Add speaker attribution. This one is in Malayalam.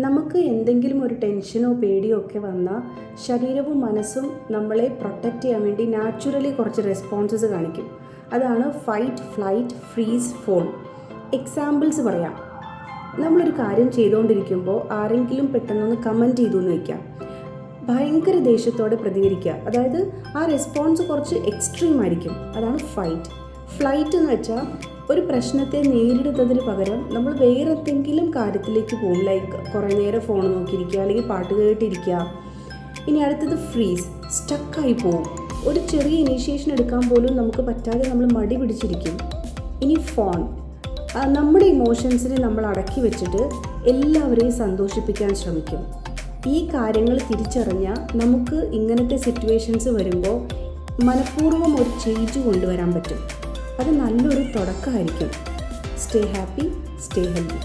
Speaker 1: നമുക്ക് എന്തെങ്കിലും ഒരു ടെൻഷനോ പേടിയോ ഒക്കെ വന്നാൽ ശരീരവും മനസ്സും നമ്മളെ പ്രൊട്ടക്റ്റ് ചെയ്യാൻ വേണ്ടി നാച്ചുറലി കുറച്ച് റെസ്പോൺസസ് കാണിക്കും. അതാണ് fight, flight, freeze, fall. Examples പറയാം. നമ്മളൊരു കാര്യം ചെയ്തുകൊണ്ടിരിക്കുമ്പോൾ ആരെങ്കിലും പെട്ടെന്നൊന്ന് കമൻറ്റ് ചെയ്തു എന്ന് വയ്ക്കാം. ഭയങ്കര ദേഷ്യത്തോടെ പ്രതികരിക്കുക, അതായത് ആ റെസ്പോൺസ് കുറച്ച് എക്സ്ട്രീം ആയിരിക്കും. അതാണ് ഫൈറ്റ്. ഫ്ലൈറ്റ് എന്ന് വെച്ചാൽ ഒരു പ്രശ്നത്തെ നേരിടുന്നതിന് പകരം നമ്മൾ വേറെ എന്തെങ്കിലും കാര്യത്തിലേക്ക് പോകും. ലൈക്ക് കുറേ നേരം ഫോൺ നോക്കിയിരിക്കുക, അല്ലെങ്കിൽ പാട്ട് കേട്ടിരിക്കുക. ഇനി അടുത്തത് ഫ്രീസ്, സ്റ്റക്കായി പോവും. ഒരു ചെറിയ ഇനീഷ്യേഷൻ എടുക്കാൻ പോലും നമുക്ക് പറ്റാതെ നമ്മൾ മടി പിടിച്ചിരിക്കും. ഇനി ഫോൺ, നമ്മുടെ ഇമോഷൻസിനെ നമ്മൾ അടക്കി വെച്ചിട്ട് എല്ലാവരെയും സന്തോഷിപ്പിക്കാൻ ശ്രമിക്കും. ഈ കാര്യങ്ങൾ തിരിച്ചറിഞ്ഞാൽ നമുക്ക് ഇങ്ങനത്തെ സിറ്റുവേഷൻസ് വരുമ്പോൾ മനഃപൂർവ്വം ഒരു ചേഞ്ച് കൊണ്ടുവരാൻ പറ്റും. അത് നല്ലൊരു തുടക്കമായിരിക്കും. Stay happy, stay healthy.